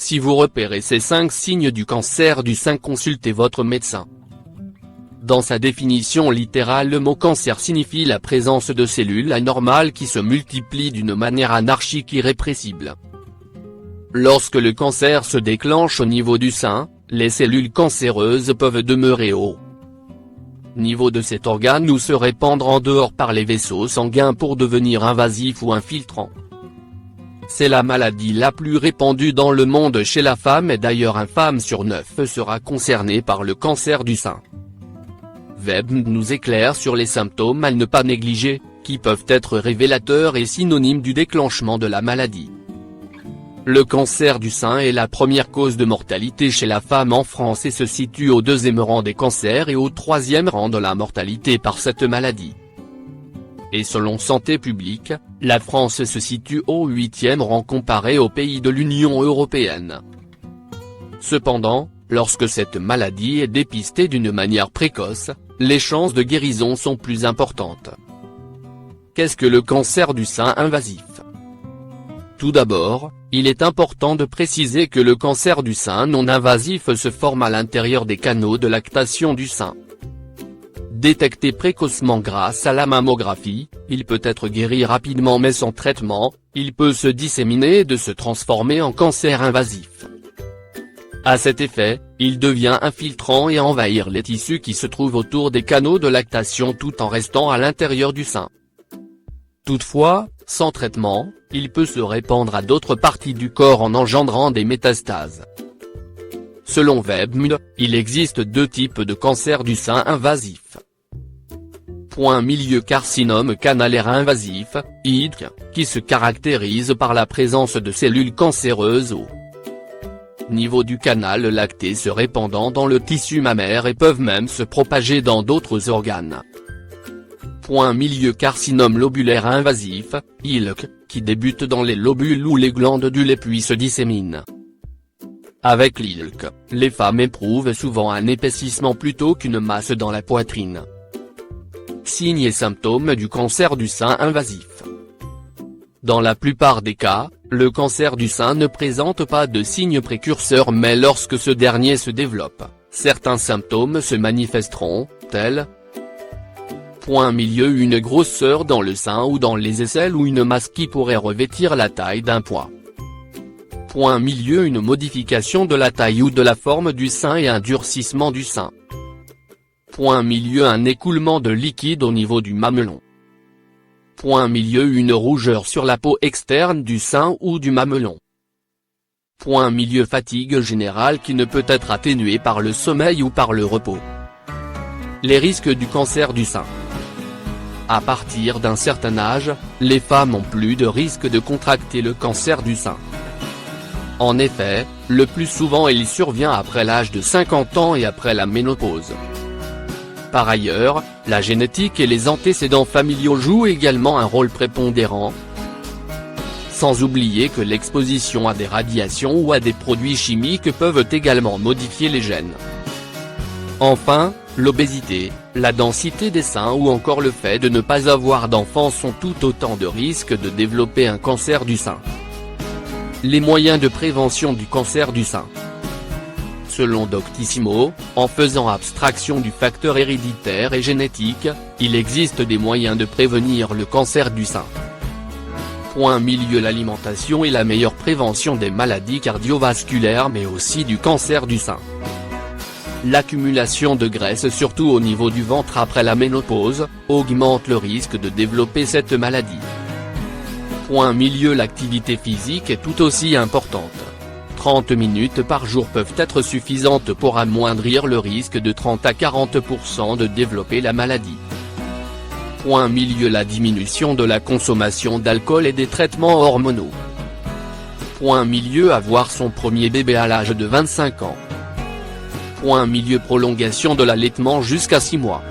Si vous repérez ces 5 signes du cancer du sein, consultez votre médecin. Dans sa définition littérale, le mot cancer signifie la présence de cellules anormales qui se multiplient d'une manière anarchique irrépressible. Lorsque le cancer se déclenche au niveau du sein, les cellules cancéreuses peuvent demeurer au niveau de cet organe ou se répandre en dehors par les vaisseaux sanguins pour devenir invasifs ou infiltrants. C'est la maladie la plus répandue dans le monde chez la femme et d'ailleurs 1 femme sur 9 sera concernée par le cancer du sein. Webb nous éclaire sur les symptômes à ne pas négliger, qui peuvent être révélateurs et synonymes du déclenchement de la maladie. Le cancer du sein est la première cause de mortalité chez la femme en France et se situe au 2e rang des cancers et au 3e rang de la mortalité par cette maladie. Et selon Santé publique, la France se situe au 8e rang comparé aux pays de l'Union européenne. Cependant, lorsque cette maladie est dépistée d'une manière précoce, les chances de guérison sont plus importantes. Qu'est-ce que le cancer du sein invasif ? Tout d'abord, il est important de préciser que le cancer du sein non invasif se forme à l'intérieur des canaux de lactation du sein. Détecté précocement grâce à la mammographie, il peut être guéri rapidement mais sans traitement, il peut se disséminer et de se transformer en cancer invasif. À cet effet, il devient infiltrant et envahir les tissus qui se trouvent autour des canaux de lactation tout en restant à l'intérieur du sein. Toutefois, sans traitement, il peut se répandre à d'autres parties du corps en engendrant des métastases. Selon Webb, il existe 2 types de cancer du sein invasif. Milieu carcinome canalaire invasif, IDC, qui se caractérise par la présence de cellules cancéreuses au niveau du canal lacté se répandant dans le tissu mammaire et peuvent même se propager dans d'autres organes. Milieu carcinome lobulaire invasif, ILC, qui débute dans les lobules ou les glandes du lait puis se dissémine. Avec l'ILC, les femmes éprouvent souvent un épaississement plutôt qu'une masse dans la poitrine. Signes et symptômes du cancer du sein invasif. Dans la plupart des cas, le cancer du sein ne présente pas de signes précurseurs mais lorsque ce dernier se développe, certains symptômes se manifesteront, tels une grosseur dans le sein ou dans les aisselles ou une masse qui pourrait revêtir la taille d'un pois. Une modification de la taille ou de la forme du sein et un durcissement du sein. Un écoulement de liquide au niveau du mamelon. Une rougeur sur la peau externe du sein ou du mamelon. Fatigue générale qui ne peut être atténuée par le sommeil ou par le repos. Les risques du cancer du sein. À partir d'un certain âge, les femmes ont plus de risque de contracter le cancer du sein. En effet, le plus souvent il survient après l'âge de 50 ans et après la ménopause. Par ailleurs, la génétique et les antécédents familiaux jouent également un rôle prépondérant. Sans oublier que l'exposition à des radiations ou à des produits chimiques peuvent également modifier les gènes. Enfin, l'obésité, la densité des seins ou encore le fait de ne pas avoir d'enfants sont tout autant de risques de développer un cancer du sein. Les moyens de prévention du cancer du sein. Selon Doctissimo, en faisant abstraction du facteur héréditaire et génétique, il existe des moyens de prévenir le cancer du sein. L'alimentation est la meilleure prévention des maladies cardiovasculaires mais aussi du cancer du sein. L'accumulation de graisse surtout au niveau du ventre après la ménopause, augmente le risque de développer cette maladie. L'activité physique est tout aussi importante. 30 minutes par jour peuvent être suffisantes pour amoindrir le risque de 30 à 40% de développer la maladie. La diminution de la consommation d'alcool et des traitements hormonaux. Avoir son premier bébé à l'âge de 25 ans. Prolongation de l'allaitement jusqu'à 6 mois.